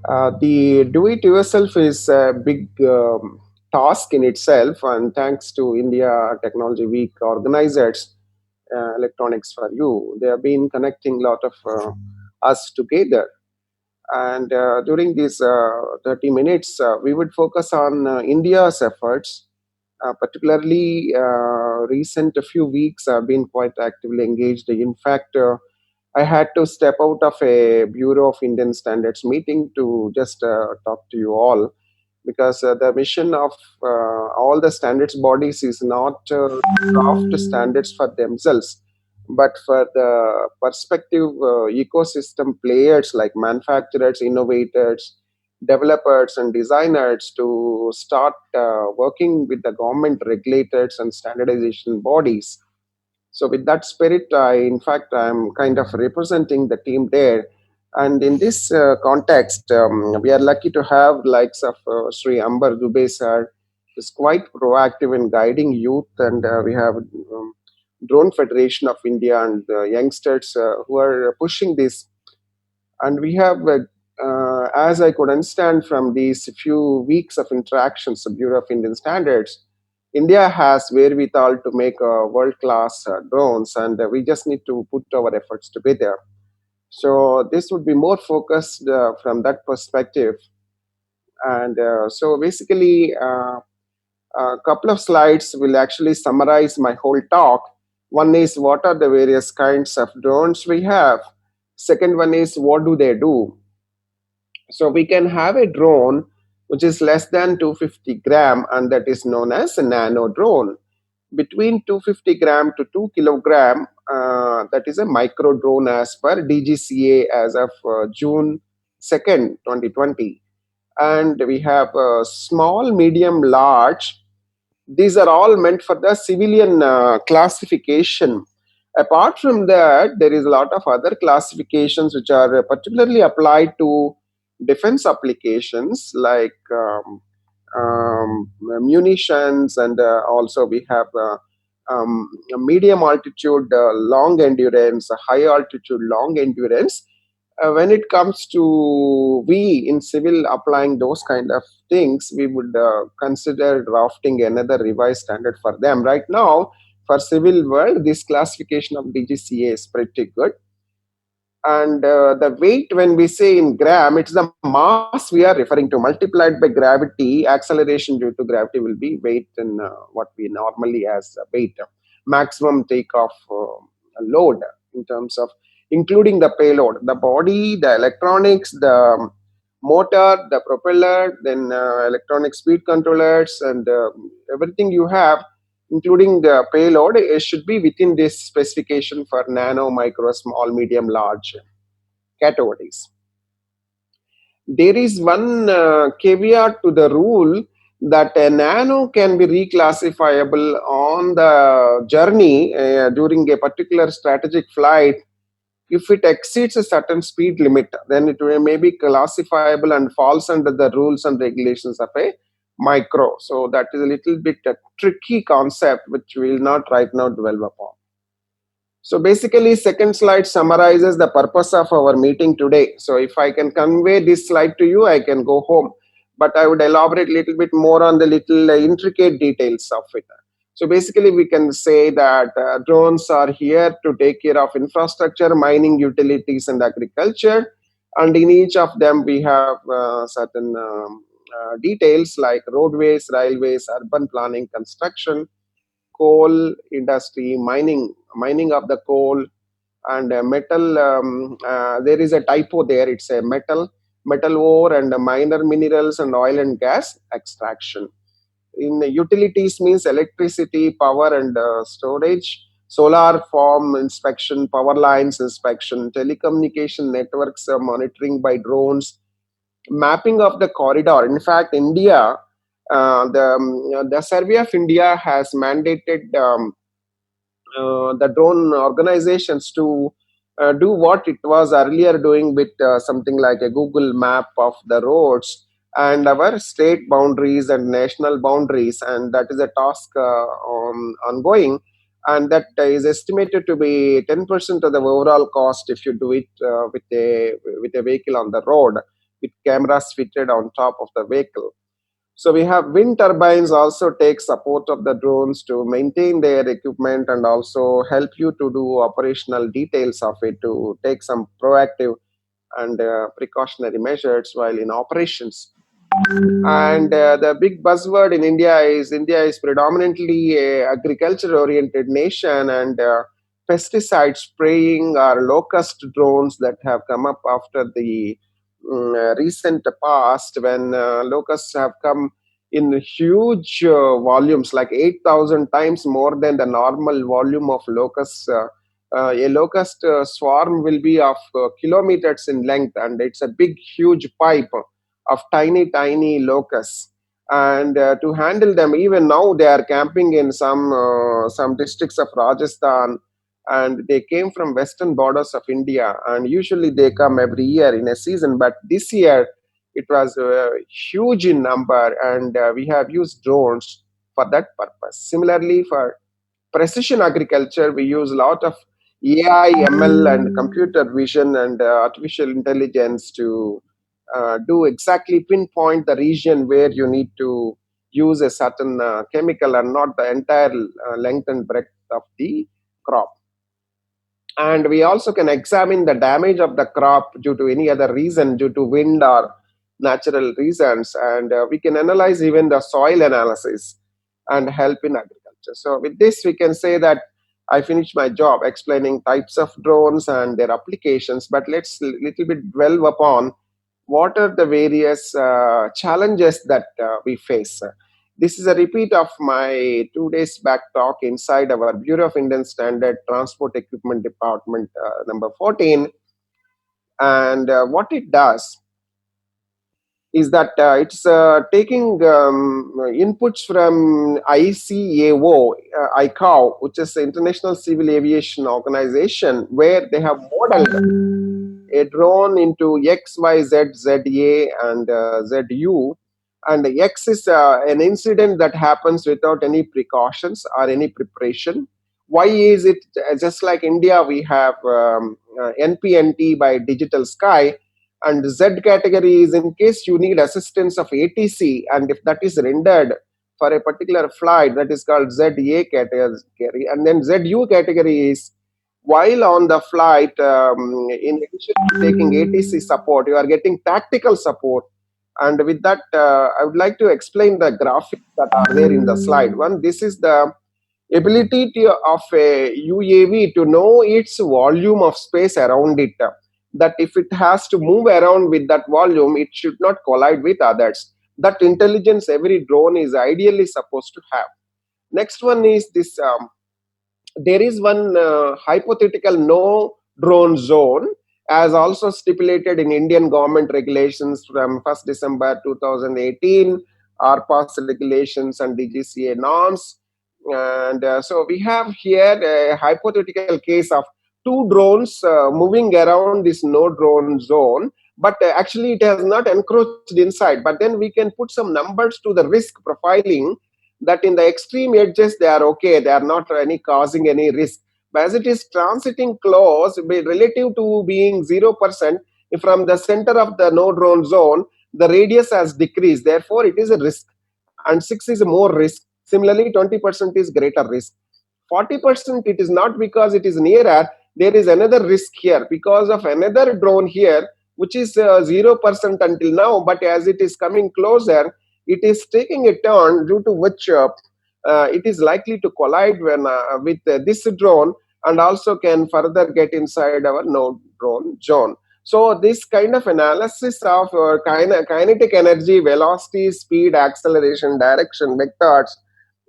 The do it yourself is a big task in itself, and thanks to India Technology Week organizers, Electronics for You, they have been connecting a lot of us together. And during these 30 minutes, we would focus on India's efforts. Particularly, recent few weeks, I've been quite actively engaged. In fact, I had to step out of a Bureau of Indian Standards meeting to just talk to you all, because the mission of all the standards bodies is not draft standards for themselves, but for the perspective ecosystem players like manufacturers, innovators, developers, and designers to start working with the government regulators and standardization bodies. So with that spirit, in fact, I'm kind of representing the team there. And in this context, we are lucky to have likes of Sri Ambar Dubey sir, who's quite proactive in guiding youth, and we have Drone Federation of India and youngsters who are pushing this. And we have, as I could understand from these few weeks of interactions, the Bureau of Indian Standards, India has wherewithal to make world class drones, and we just need to put our efforts together. So, this would be more focused from that perspective. And so, basically, a couple of slides will actually summarize my whole talk. One is what are the various kinds of drones we have. Second one is what do they do. So we can have a drone which is less than 250 gram, and that is known as a nano drone. Between 250 gram to 2 kilogram, that is a micro drone as per DGCA as of June 2nd, 2020. And we have small, medium, large. These are all meant for the civilian classification. Apart from that, there is a lot of other classifications which are particularly applied to defense applications like munitions, and also we have medium altitude, long endurance, high altitude, long endurance. When it comes to we in civil applying those kind of things, we would consider drafting another revised standard for them. Right now, for civil world, this classification of DGCA is pretty good. And the weight, when we say in gram, it's the mass we are referring to multiplied by gravity. Acceleration due to gravity will be weight in what we normally as weight. Maximum takeoff load in terms of including the payload, the body, the electronics, the motor, the propeller, then electronic speed controllers, and everything you have, including the payload, it should be within this specification for nano, micro, small, medium, large categories. There is one caveat to the rule that a nano can be reclassifiable on the journey during a particular strategic flight. If it exceeds a certain speed limit, then it may be classifiable and falls under the rules and regulations of a micro. So that is a little bit a tricky concept which we will not right now dwell upon. So basically, second slide summarizes the purpose of our meeting today. So if I can convey this slide to you, I can go home. But I would elaborate a little bit more on the little intricate details of it. So basically, we can say that drones are here to take care of infrastructure, mining, utilities, and agriculture. And in each of them, we have certain details like roadways, railways, urban planning, construction, coal industry, mining of the coal, and metal. There is a typo there. It's a metal ore, and minor minerals, and oil and gas extraction. In utilities means electricity, power, and storage. Solar farm inspection, power lines inspection, telecommunication networks monitoring by drones, mapping of the corridor. In fact, India, the Survey of India has mandated the drone organizations to do what it was earlier doing with something like a Google map of the roads and our state boundaries and national boundaries, and that is a task ongoing, and that is estimated to be 10% of the overall cost if you do it with a vehicle on the road. with cameras fitted on top of the vehicle. So we have wind turbines also take support of the drones to maintain their equipment and also help you to do operational details of it, to take some proactive and precautionary measures while in operations. And the big buzzword in India is predominantly a agriculture oriented nation, and pesticide spraying or locust drones that have come up after the recent past, when locusts have come in huge volumes, like 8,000 times more than the normal volume of locusts. A locust swarm will be of kilometers in length, and it's a big huge pipe of tiny, tiny locusts. And to handle them, even now they are camping in some districts of Rajasthan, and they came from western borders of India. And usually they come every year in a season, but this year it was huge in number, and we have used drones for that purpose. Similarly, for precision agriculture, we use a lot of AI, ML, and computer vision and artificial intelligence to do exactly pinpoint the region where you need to use a certain chemical and not the entire length and breadth of the crop. And we also can examine the damage of the crop due to any other reason, due to wind or natural reasons. And we can analyze even the soil analysis and help in agriculture. So with this we can say that I finished my job explaining types of drones and their applications, but let's little bit dwell upon what are the various challenges that we face. This is a repeat of my 2 days back talk inside our Bureau of Indian Standard Transport Equipment Department, number 14. And what it does is that it's taking inputs from ICAO, which is the International Civil Aviation Organization, where they have modeled a drone into X, Y, Z, ZA, and ZU. And X is an incident that happens without any precautions or any preparation. Y is it just like India, we have NPNT by Digital Sky, and Z category is in case you need assistance of ATC, and if that is rendered for a particular flight, that is called ZA category. And then ZU category is while on the flight, in addition to taking ATC support, you are getting tactical support. And with that, I would like to explain the graphics that are there in the slide. One, this is the ability of a UAV to know its volume of space around it. That if it has to move around with that volume, it should not collide with others. That intelligence every drone is ideally supposed to have. Next one is this. There is one hypothetical no drone zone, as also stipulated in Indian government regulations from 1st December 2018, RPAS regulations and DGCA norms. And so we have here a hypothetical case of two drones moving around this no drone zone, but actually it has not encroached inside. But then we can put some numbers to the risk profiling, that in the extreme edges they are okay, they are not any causing any risk. But as it is transiting close, relative to being 0%, from the center of the no drone zone, the radius has decreased. Therefore, it is a risk, and 6 is more risk. Similarly, 20% is greater risk. 40% it is not because it is nearer. There is another risk here because of another drone here, which is 0% until now, but as it is coming closer, it is taking a turn, due to which it is likely to collide with this drone, and also can further get inside our no drone zone. So this kind of analysis of kinetic energy, velocity, speed, acceleration, direction, vectors,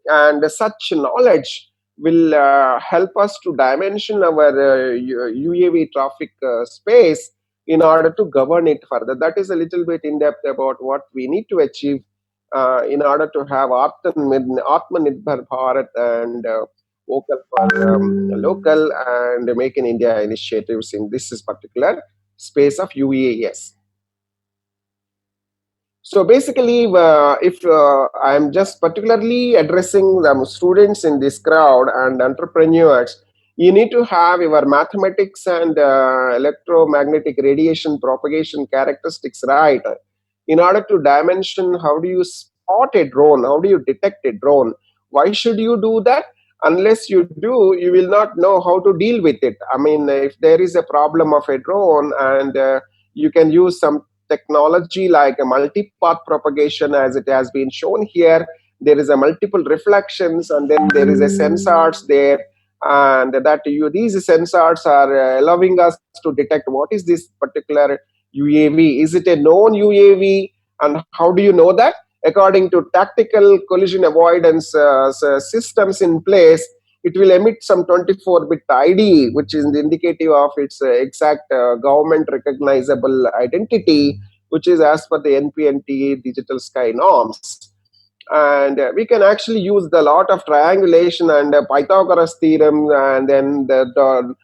and such knowledge will help us to dimension our UAV traffic space in order to govern it further. That is a little bit in depth about what we need to achieve in order to have Atmanirbhar Bharat and vocal for local and make in India initiatives in this particular space of UAS. So basically, if I'm just particularly addressing the students in this crowd and entrepreneurs, You need to have your mathematics and electromagnetic radiation propagation characteristics right in order to dimension how do you spot a drone, how do you detect a drone. Why should you do that? Unless you do, you will not know how to deal with it. I mean, if there is a problem of a drone, and you can use some technology like a multi-path propagation as it has been shown here. There is a multiple reflections, and then there is a sensors there, and that you these sensors are allowing us to detect what is this particular UAV. Is it a known UAV? And how do you know that? According to tactical collision avoidance systems in place, it will emit some 24-bit ID, which is indicative of its exact government recognizable identity, which is as per the NPNT Digital Sky norms. And we can actually use the lot of triangulation and Pythagoras theorem, and then the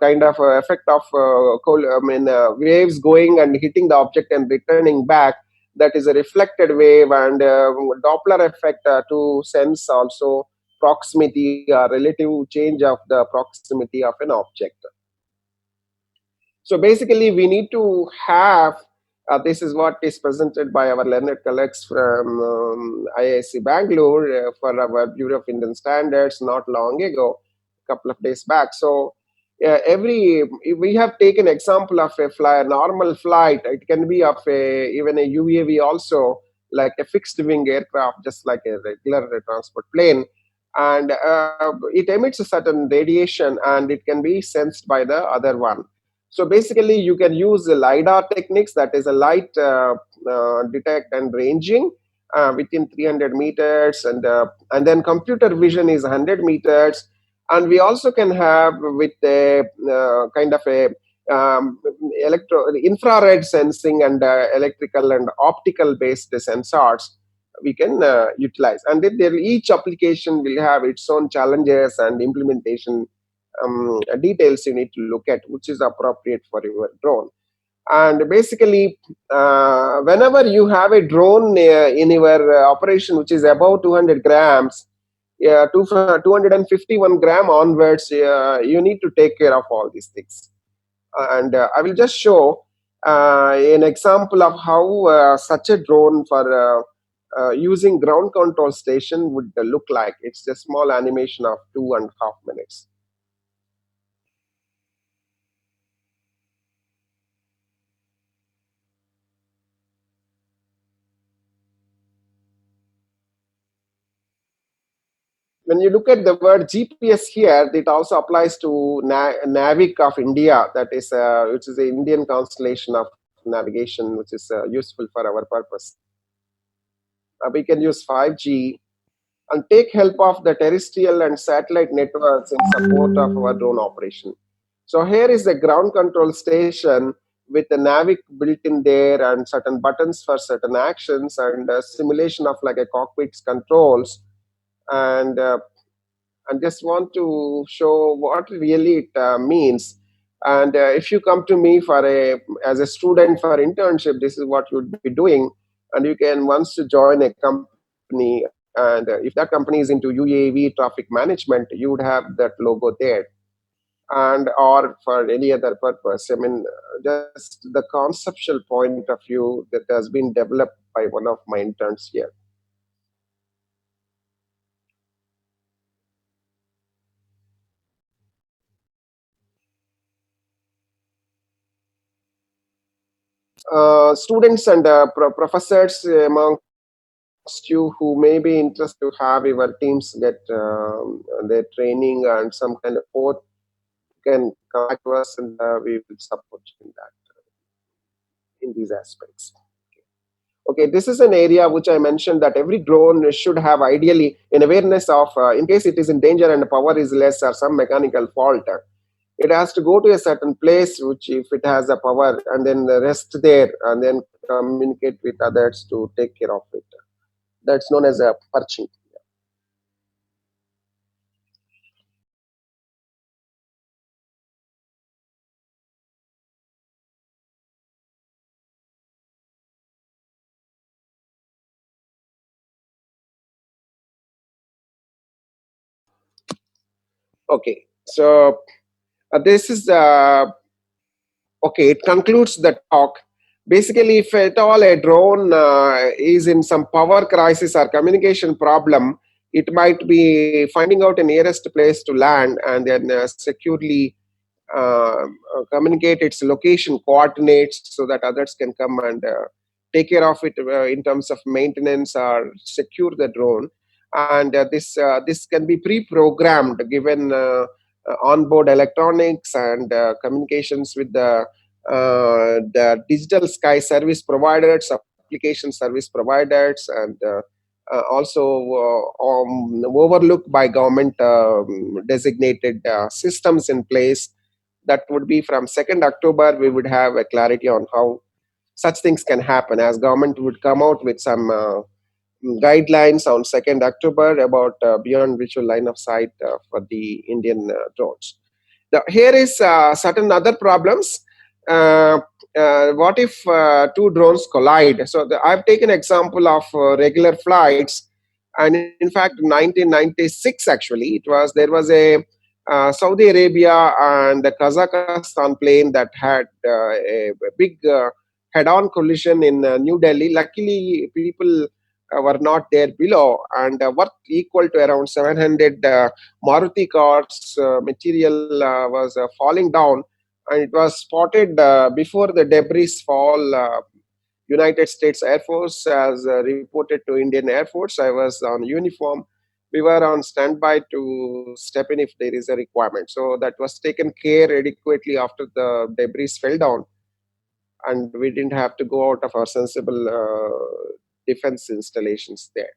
kind of effect of waves going and hitting the object and returning back. That is a reflected wave, and Doppler effect to sense also proximity or relative change of the proximity of an object. So basically, we need to have this is what is presented by our learned colleagues from IISc Bangalore for our Bureau of Indian Standards not long ago, a couple of days back. So every we have taken example of a normal flight. It can be of even a UAV also, like a fixed wing aircraft, just like a regular transport plane, and it emits a certain radiation, and it can be sensed by the other one. So basically, you can use the LiDAR techniques, that is a light detect and ranging within 300 meters, and then computer vision is 100 meters. And we also can have with a kind of a infrared sensing and electrical and optical based sensors we can utilize. And then each application will have its own challenges and implementation details you need to look at, which is appropriate for your drone. And basically, whenever you have a drone in your operation which is above 200 grams, 251 gram onwards, you need to take care of all these things. And I will just show an example of how such a drone for using ground control station would look like. It's a small animation of 2.5 minutes. When you look at the word GPS here, it also applies to Navic of India, that is, which is the Indian constellation of navigation, which is useful for our purpose. We can use 5G and take help of the terrestrial and satellite networks in support of our drone operation. So here is the ground control station with the Navic built in there, and certain buttons for certain actions, and simulation of like a cockpit's controls. And and just want to show what really it means. And if you come to me for a as a student for internship, this is what you would be doing. And you can once to join a company, and if that company is into UAV traffic management, you would have that logo there, and or for any other purpose. I mean, just the conceptual point of view that has been developed by one of my interns here. Students and professors amongst you who may be interested to have your teams get their training and some kind of support, can contact us, and we will support you in that, in these aspects. Okay, this is an area which I mentioned that every drone should have ideally an awareness of, in case it is in danger and power is less or some mechanical fault, it has to go to a certain place which if it has a power, and then rest there, and then communicate with others to take care of it. That's known as a perching. Okay. So this is okay. It concludes the talk. Basically, if at all a drone is in some power crisis or communication problem, it might be finding out a nearest place to land and then securely communicate its location coordinates so that others can come and take care of it in terms of maintenance or secure the drone. And this can be pre-programmed given onboard electronics and communications with the digital sky service providers, application service providers, and also overlooked by government designated systems in place. That would be from 2nd October. We would have a clarity on how such things can happen, as government would come out with some guidelines on 2nd October about beyond visual line of sight for the Indian drones. Now, here is certain other problems. Uh, what if two drones collide? So I've taken example of regular flights, and in fact, 1996 actually, there was a Saudi Arabia and the Kazakhstan plane that had a big head-on collision in New Delhi. Luckily, people were not there below, and worth equal to around 700 Maruti cars material was falling down, and it was spotted before the debris fall. United States Air Force has reported to Indian Air Force. I was on uniform. We were on standby to step in if there is a requirement. So that was taken care adequately after the debris fell down, and we didn't have to go out of our sensible defense installations there.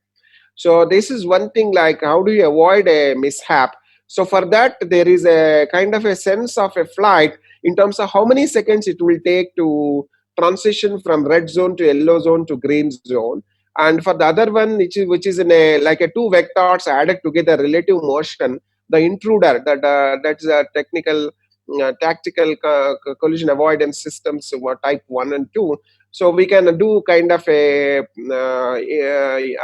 So this is one thing, like how do you avoid a mishap? So for that, there is a kind of a sense of a flight in terms of how many seconds it will take to transition from red zone to yellow zone to green zone. And for the other one, which is in a like a two vectors added together relative motion, the intruder that's a technical tactical collision avoidance systems type 1 and 2. So we can do kind of a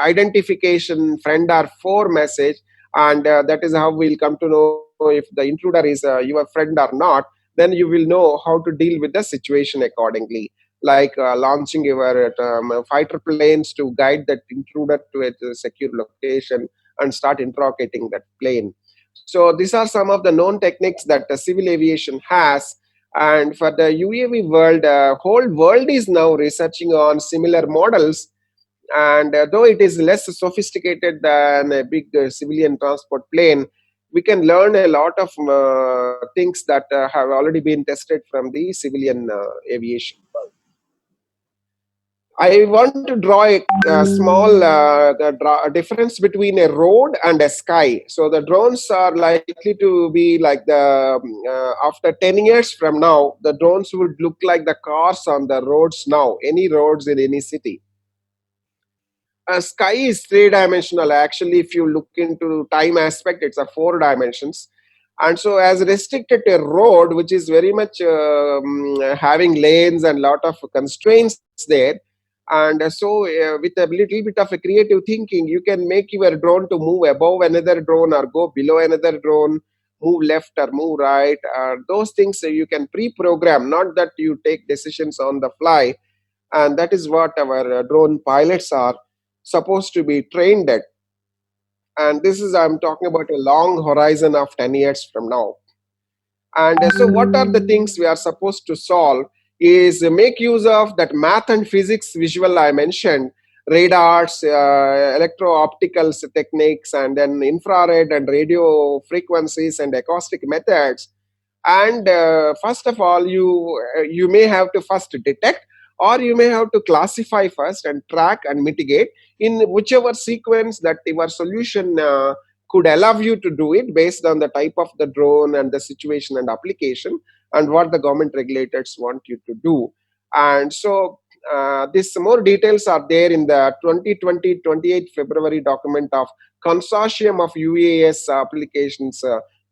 identification friend or four message, and that is how we'll come to know if the intruder is your friend or not. Then you will know how to deal with the situation accordingly, like launching your fighter planes to guide that intruder to a secure location and start interrogating that plane. So these are some of the known techniques that civil aviation has. And for the UAV world, whole world is now researching on similar models. And though it is less sophisticated than a big civilian transport plane, we can learn a lot of things that have already been tested from the civilian aviation. I want to draw a small difference between a road and a sky. So the drones are likely to be like after 10 years from now, the drones would look like the cars on the roads now, any roads in any city. Sky is three dimensional. Actually, if you look into time aspect, it's a four dimensions. And so as restricted to a road, which is very much having lanes and lot of constraints there. And with a little bit of a creative thinking, you can make your drone to move above another drone or go below another drone, move left or move right. Those things you can pre-program, not that you take decisions on the fly. And that is what our drone pilots are supposed to be trained at. And this is, I'm talking about a long horizon of 10 years from now. And so what are the things we are supposed to solve is make use of that math and physics visual I mentioned, radars, electro-optical techniques, and then infrared and radio frequencies and acoustic methods. And first of all, you may have to first detect, or you may have to classify first and track and mitigate in whichever sequence that your solution could allow you to do it based on the type of the drone and the situation and application and what the government regulators want you to do. And so this more details are there in the 2020 28 February document of consortium of UAS applications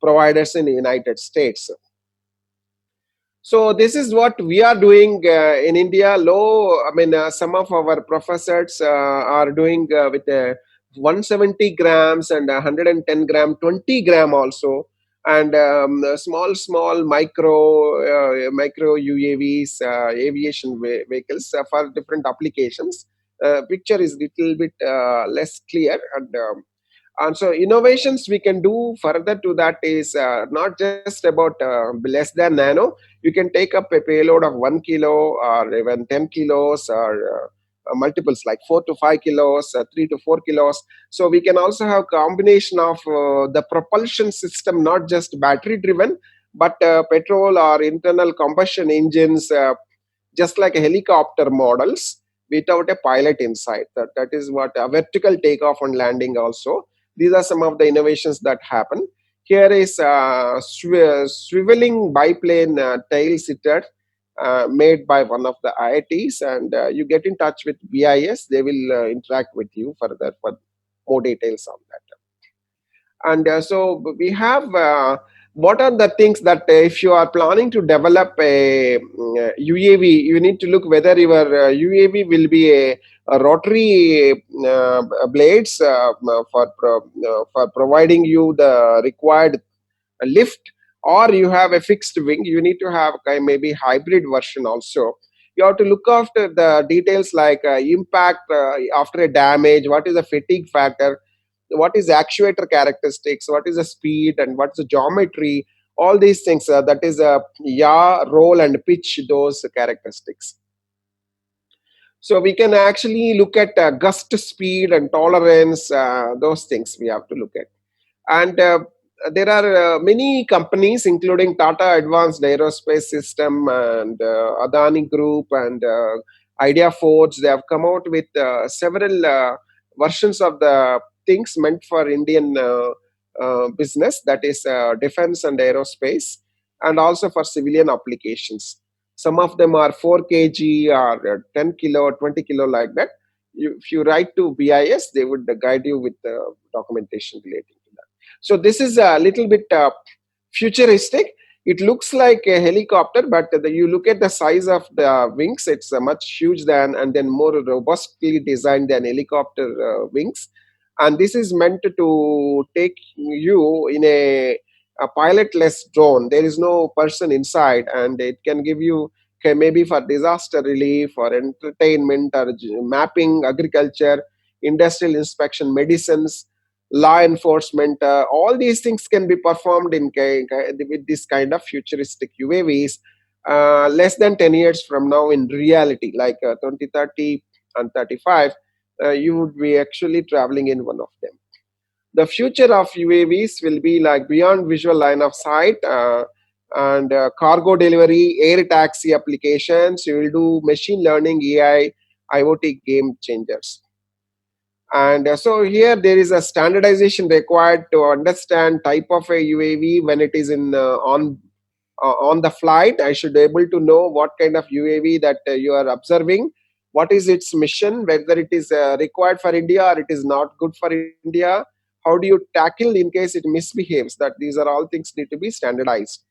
providers in the United States. So this is what we are doing in India. Some of our professors are doing with 170 grams and 110 gram, 20 gram also. and small micro UAVs, aviation vehicles for different applications. Picture is little bit less clear, and so innovations we can do further to that is not just about less than nano. You can take up a payload of 1 kilo or even 10 kilos, or multiples like 4 to 5 kilos, 3 to 4 kilos. So we can also have combination of the propulsion system, not just battery driven, but petrol or internal combustion engines, just like helicopter models without a pilot inside. That is what a vertical takeoff and landing also. These are some of the innovations that happen. Here is swiveling biplane tail sitter made by one of the IITs, and you get in touch with BIS. They will interact with you further for more details on that. And so we have what are the things that if you are planning to develop a UAV, you need to look whether your UAV will be a rotary blades for providing you the required lift, or you have a fixed wing. You need to have maybe hybrid version also. You have to look after the details like impact after a damage, what is the fatigue factor, what is actuator characteristics, what is the speed, and what's the geometry. All these things, that is yaw, roll, and pitch, those characteristics. So we can actually look at gust speed and tolerance, those things we have to look at. And there are many companies, including Tata Advanced Aerospace System and Adani Group and Idea Forge. They have come out with several versions of the things meant for Indian business, that is defense and aerospace, and also for civilian applications. Some of them are 4 kg or 10 kilo or 20 kilo, like that. If you write to BIS, they would guide you with the documentation relating to that. So this is a little bit futuristic. It looks like a helicopter, but you look at the size of the wings, it's much huge than, and then more robustly designed than helicopter wings. And this is meant to take you in a pilotless drone. There is no person inside, and it can give you, okay, maybe for disaster relief or entertainment or mapping, agriculture, industrial inspection, medicines, law enforcement. All these things can be performed with this kind of futuristic UAVs less than 10 years from now in reality, like 2030 and 35. You would be actually traveling in one of them. The future of UAVs will be like beyond visual line of sight, and cargo delivery, air taxi applications. You will do machine learning, AI, IoT game changers. And so here there is a standardization required to understand type of a UAV when it is in on the flight. I should be able to know what kind of UAV that you are observing, what is its mission, whether it is required for India or it is not good for India. How do you tackle in case it misbehaves? That these are all things need to be standardized.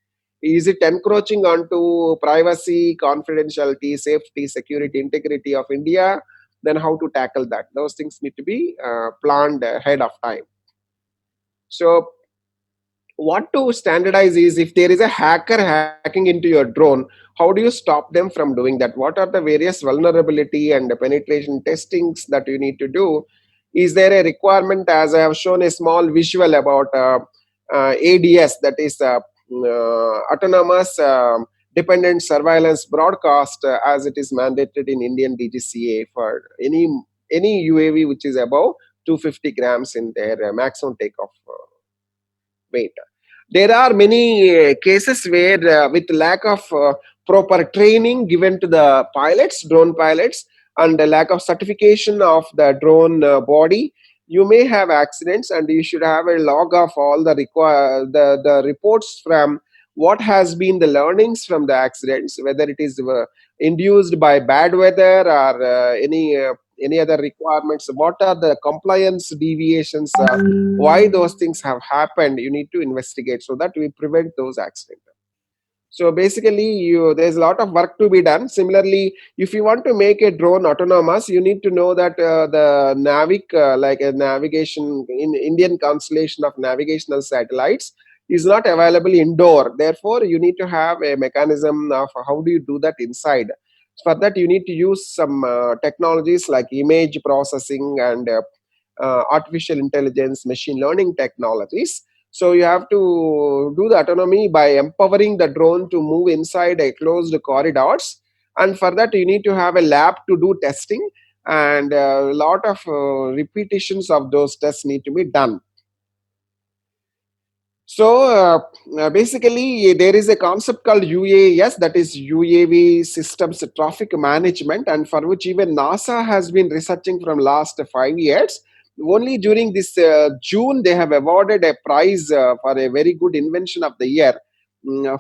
Is it encroaching onto privacy, confidentiality, safety, security, integrity of India? Then how to tackle that? Those things need to be planned ahead of time. So what to standardize is, if there is a hacker hacking into your drone, how do you stop them from doing that? What are the various vulnerability and the penetration testings that you need to do? Is there a requirement, as I have shown a small visual about ADS, that is autonomous dependent surveillance broadcast, as it is mandated in Indian DGCA for any UAV which is above 250 grams in their maximum takeoff weight. There are many cases where with lack of proper training given to the pilots, drone pilots, and the lack of certification of the drone body, you may have accidents, and you should have a log of all the reports from what has been the learnings from the accidents, whether it is induced by bad weather or any other requirements. What are the compliance deviations, why those things have happened? You need to investigate so that we prevent those accidents. So basically, there's a lot of work to be done. Similarly, if you want to make a drone autonomous, you need to know that the like a navigation in Indian constellation of navigational satellites, is not available indoor. Therefore, you need to have a mechanism of how do you do that inside. For that, you need to use some technologies like image processing and artificial intelligence, machine learning technologies. So you have to do the autonomy by empowering the drone to move inside a closed corridors. And for that, you need to have a lab to do testing, and a lot of repetitions of those tests need to be done. So basically, there is a concept called UAS, that is UAV Systems Traffic Management, and for which even NASA has been researching from last 5 years. Only during this June, they have awarded a prize for a very good invention of the year,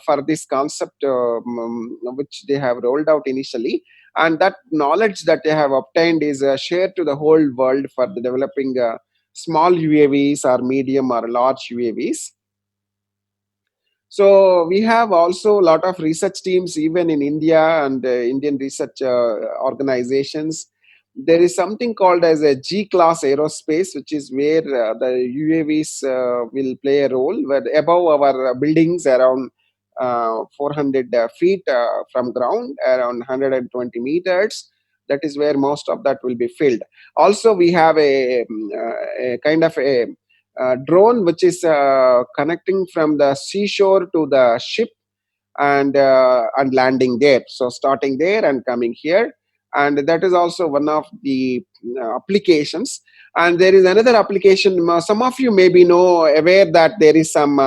for this concept, which they have rolled out initially. And that knowledge that they have obtained is shared to the whole world for the developing small UAVs or medium or large UAVs. So we have also a lot of research teams even in India and Indian research organizations. There is something called as a G class aerospace, which is where the UAVs will play a role, where above our buildings around 400 feet from ground, around 120 meters. That is where most of that will be filled. Also, we have a kind of a drone which is connecting from the seashore to the ship, and landing there. So starting there and coming here, and that is also one of the applications. And there is another application. Some of you may be know aware that there is some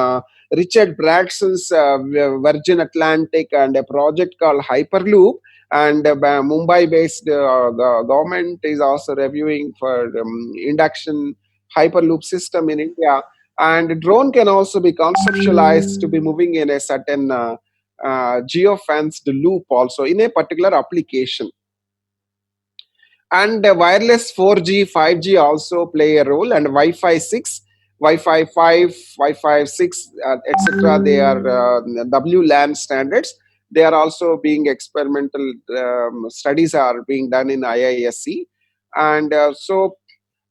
Richard Branson's Virgin Atlantic and a project called Hyperloop. And Mumbai-based government is also reviewing for induction Hyperloop system in India. And drone can also be conceptualized to be moving in a certain geofenced loop also in a particular application. And wireless 4G 5G also play a role, and Wi-Fi 6, Wi-Fi 5, Wi-Fi 6, etc. They are WLAN standards. They are also being experimental studies are being done in IISc. And so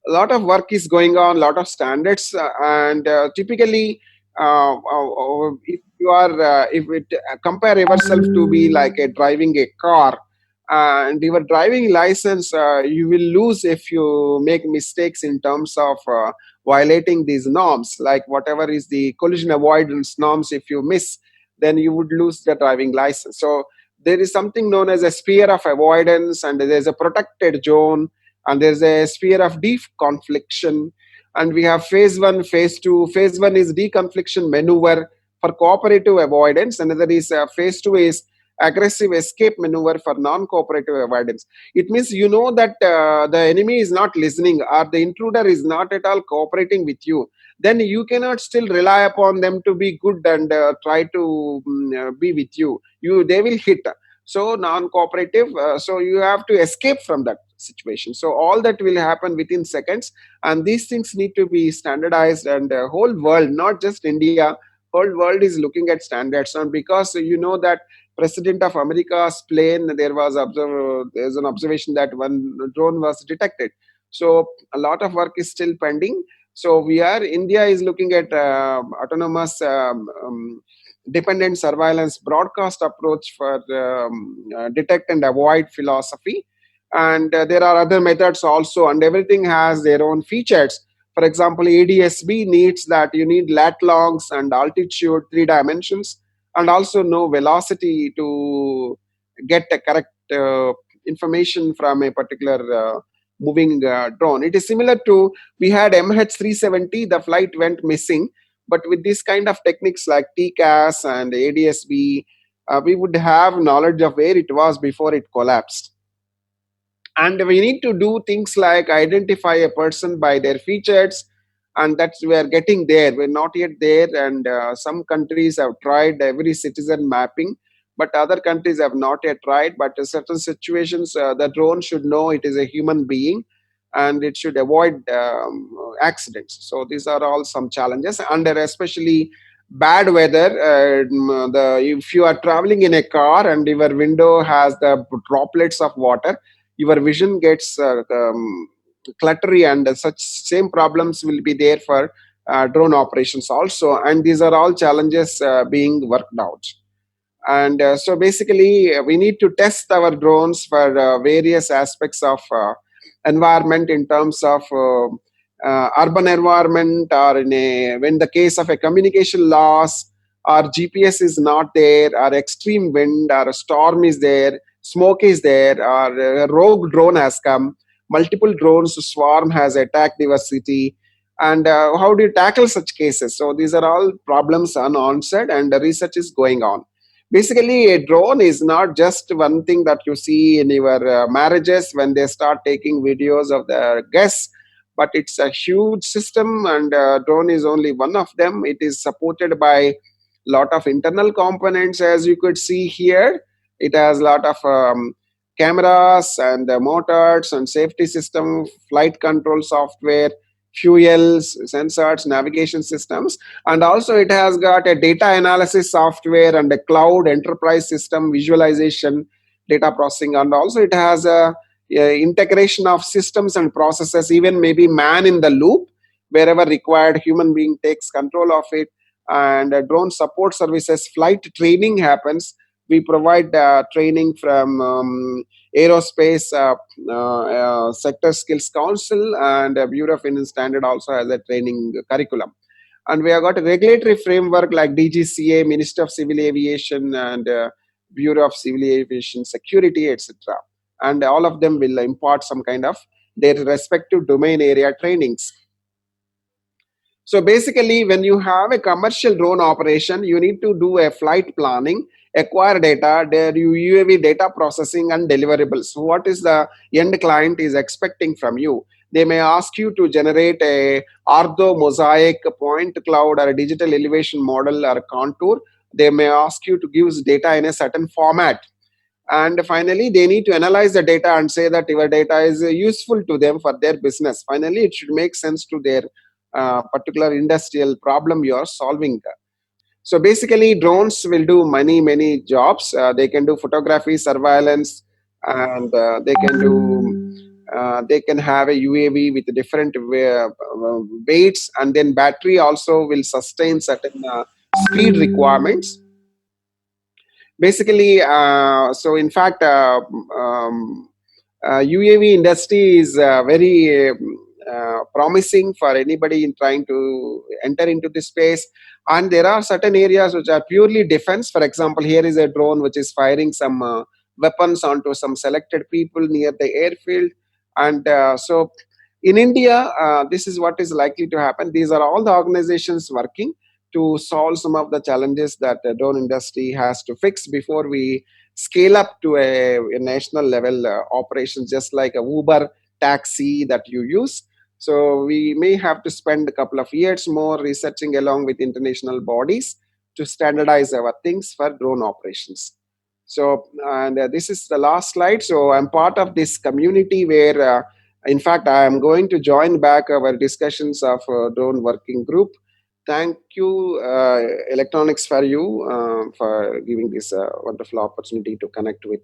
a lot of work is going on, a lot of standards, and typically, if you are, if it compare yourself to be like a driving a car, and your driving license, you will lose if you make mistakes in terms of violating these norms, like whatever is the collision avoidance norms. If you miss, then you would lose the driving license. So there is something known as a sphere of avoidance, and there's a protected zone, and there's a sphere of deconfliction. And we have phase one, phase two. Phase one is deconfliction maneuver for cooperative avoidance. Another is phase two is aggressive escape maneuver for non-cooperative avoidance. It means you know that the enemy is not listening, or the intruder is not at all cooperating with you. Then you cannot still rely upon them to be good and try to be with you. They will hit. So non-cooperative. So you have to escape from that situation. So all that will happen within seconds, and these things need to be standardized. And whole world, not just India, whole world is looking at standards. And because you know that President of America's plane, there's an observation that one drone was detected. So a lot of work is still pending. So India is looking at autonomous dependent surveillance broadcast approach for detect and avoid philosophy. And there are other methods also, and everything has their own features. For example, ADSB needs that you need lat longs and altitude, 3 dimensions, and also know velocity to get a correct information from a particular moving drone. It is similar to, we had MH370, the flight went missing, but with this kind of techniques like TCAS and ADSB, we would have knowledge of where it was before it collapsed. And we need to do things like identify a person by their features, and that's, we are getting there, we're not yet there. And some countries have tried every citizen mapping, but other countries have not yet tried. But in certain situations, the drone should know it is a human being, and it should avoid accidents. So these are all some challenges under especially bad weather. If you are traveling in a car and your window has the droplets of water, your vision gets cluttery, and such same problems will be there for drone operations also, and these are all challenges being worked out. And so basically, we need to test our drones for various aspects of environment in terms of urban environment, or when the case of a communication loss, or GPS is not there, or extreme wind, or a storm is there, smoke is there, or a rogue drone has come, multiple drones swarm has attacked your city. And how do you tackle such cases? So these are all problems unanswered, and the research is going on. Basically, a drone is not just one thing that you see in your marriages when they start taking videos of the guests, but it's a huge system, and drone is only one of them. It is supported by lot of internal components, as you could see here. It has a lot of cameras and motors and safety system, flight control software, fuels, sensors, navigation systems, and also it has got a data analysis software and a cloud enterprise system visualization, data processing, and also it has a integration of systems and processes, even maybe man in the loop wherever required, human being takes control of it. And drone support services, flight training happens. We provide training from aerospace sector skills council, and Bureau of Indian Standard also has a training curriculum. And we have got a regulatory framework like DGCA, Minister of Civil Aviation, and Bureau of Civil Aviation Security, etc. And all of them will impart some kind of their respective domain area trainings. So basically, when you have a commercial drone operation, you need to do a flight planning, acquire data, there you UAV data processing and deliverables. So what is the end client is expecting from you? They may ask you to generate a ortho mosaic point cloud or a digital elevation model or contour. They may ask you to give data in a certain format, and finally they need to analyze the data and say that your data is useful to them for their business. Finally, it should make sense to their particular industrial problem you are solving. So basically, drones will do many jobs. They can do photography, surveillance, and they can have a UAV with different weights, and then battery also will sustain certain speed requirements. Basically, so in fact, UAV industry is very promising for anybody in trying to enter into this space. And there are certain areas which are purely defense. For example, here is a drone which is firing some weapons onto some selected people near the airfield. And so in India, this is what is likely to happen. These are all the organizations working to solve some of the challenges that the drone industry has to fix before we scale up to a national level operations, just like a Uber taxi that you use. So we may have to spend a couple of years more researching along with international bodies to standardize our things for drone operations. So, and this is the last slide. So I'm part of this community where, in fact, I am going to join back our discussions of drone working group. Thank you, Electronics, for you for giving this wonderful opportunity to connect with